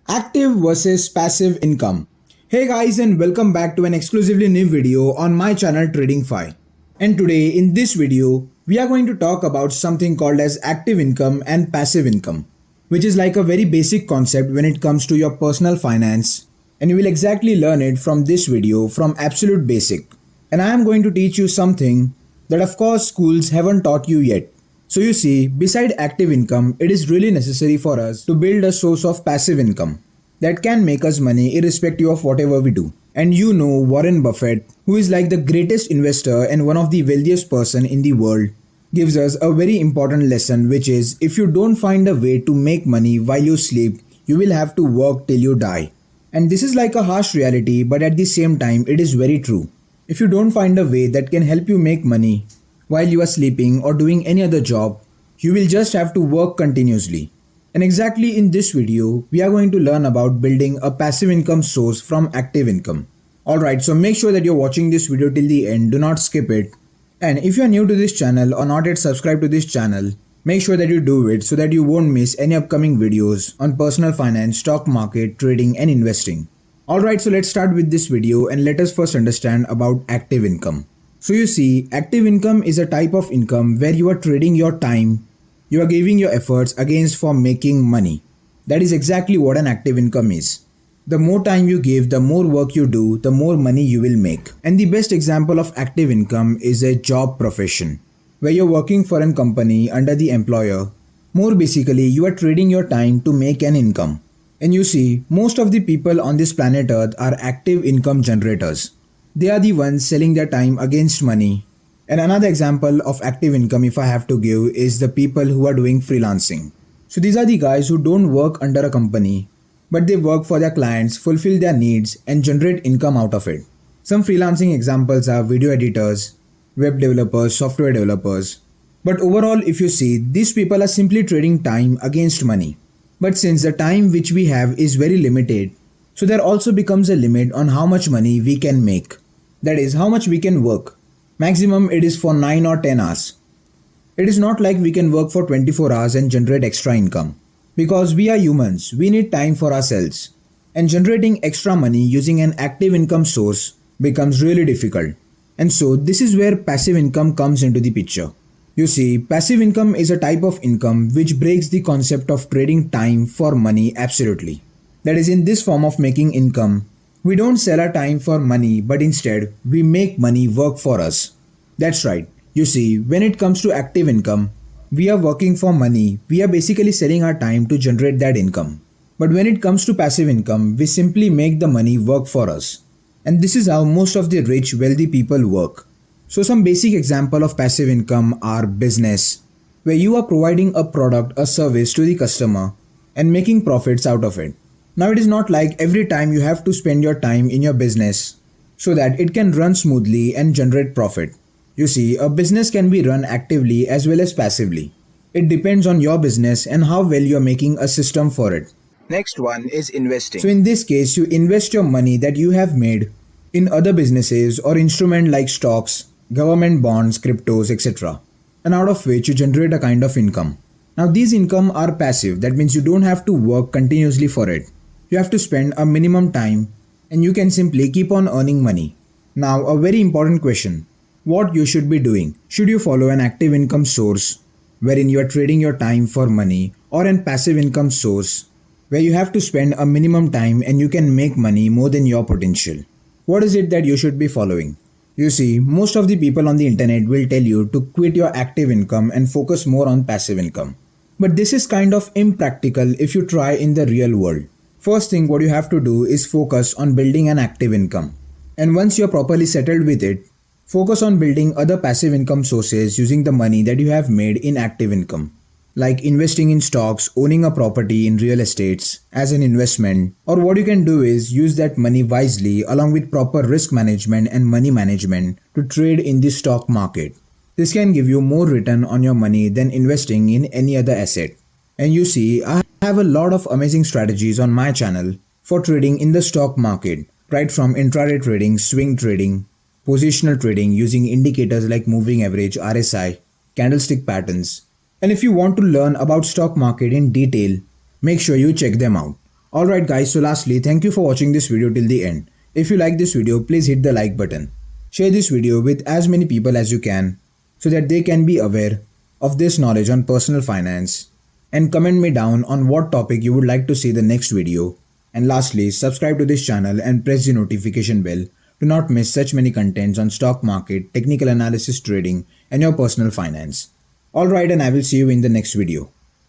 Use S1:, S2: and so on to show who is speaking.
S1: Active versus passive income. Hey guys, and welcome back to an exclusively new video on my channel Tradingfyive. And today in this video we are going to talk about something called as active income and passive income, which is like a very basic concept when it comes to your personal finance, and you will exactly learn it from this video from absolute basic. And I am going to teach you something that of course schools haven't taught you yet. So you see, beside active income, it is really necessary for us to build a source of passive income that can make us money irrespective of whatever we do. And you know Warren Buffett, who is like the greatest investor and one of the wealthiest person in the world, gives us a very important lesson, which is if you don't find a way to make money while you sleep, you will have to work till you die. And this is like a harsh reality, but at the same time it is very true. If you don't find a way that can help you make money while you are sleeping or doing any other job, you will just have to work continuously. And exactly in this video, we are going to learn about building a passive income source from active income. Alright, so make sure that you're watching this video till the end, do not skip it. And if you are new to this channel or not yet subscribed to this channel, make sure that you do it so that you won't miss any upcoming videos on personal finance, stock market, trading and investing. Alright, so let's start with this video and let us first understand about active income. So you see, active income is a type of income where you are trading your time, you are giving your efforts against for making money. That is exactly what an active income is. The more time you give, the more work you do, the more money you will make. And the best example of active income is a job profession, where you're working for a company under the employer. More basically, you are trading your time to make an income. And you see, most of the people on this planet Earth are active income generators. They are the ones selling their time against money. And another example of active income, if I have to give, is the people who are doing freelancing. So these are the guys who don't work under a company, but they work for their clients, fulfill their needs and generate income out of it. Some freelancing examples are video editors, web developers, software developers. But overall, if you see, these people are simply trading time against money. But since the time which we have is very limited, so there also becomes a limit on how much money we can make. That is, how much we can work. Maximum it is for 9 or 10 hours. It is not like we can work for 24 hours and generate extra income. Because we are humans, we need time for ourselves. And generating extra money using an active income source becomes really difficult. And so this is where passive income comes into the picture. You see, passive income is a type of income which breaks the concept of trading time for money absolutely. That is, in this form of making income, we don't sell our time for money, but instead we make money work for us. That's right. You see, when it comes to active income, we are working for money. We are basically selling our time to generate that income. But when it comes to passive income, we simply make the money work for us. And this is how most of the rich, wealthy people work. So some basic example of passive income are business, where you are providing a product, a service to the customer and making profits out of it. Now it is not like every time you have to spend your time in your business so that it can run smoothly and generate profit. You see, a business can be run actively as well as passively. It depends on your business and how well you are making a system for it. Next one is investing. So in this case, you invest your money that you have made in other businesses or instruments like stocks, government bonds, cryptos, etc. and out of which you generate a kind of income. Now these income are passive. That means you don't have to work continuously for it. You have to spend a minimum time and you can simply keep on earning money. Now a very important question. What you should be doing? Should you follow an active income source wherein you are trading your time for money, or an passive income source where you have to spend a minimum time and you can make money more than your potential? What is it that you should be following? You see, most of the people on the internet will tell you to quit your active income and focus more on passive income. But this is kind of impractical if you try in the real world. First thing what you have to do is focus on building an active income. And once you're properly settled with it, focus on building other passive income sources using the money that you have made in active income. Like investing in stocks, owning a property in real estates as an investment, or what you can do is use that money wisely along with proper risk management and money management to trade in the stock market. This can give you more return on your money than investing in any other asset. And you see, I have a lot of amazing strategies on my channel for trading in the stock market, right from intraday trading, swing trading, positional trading using indicators like moving average, RSI, candlestick patterns. And if you want to learn about stock market in detail, make sure you check them out. Alright guys, so lastly, thank you for watching this video till the end. If you like this video, please hit the like button. Share this video with as many people as you can so that they can be aware of this knowledge on personal finance. And comment me down on what topic you would like to see the next video. And lastly, subscribe to this channel and press the notification bell to not miss such many contents on stock market, technical analysis, trading and your personal finance. Alright, and I will see you in the next video.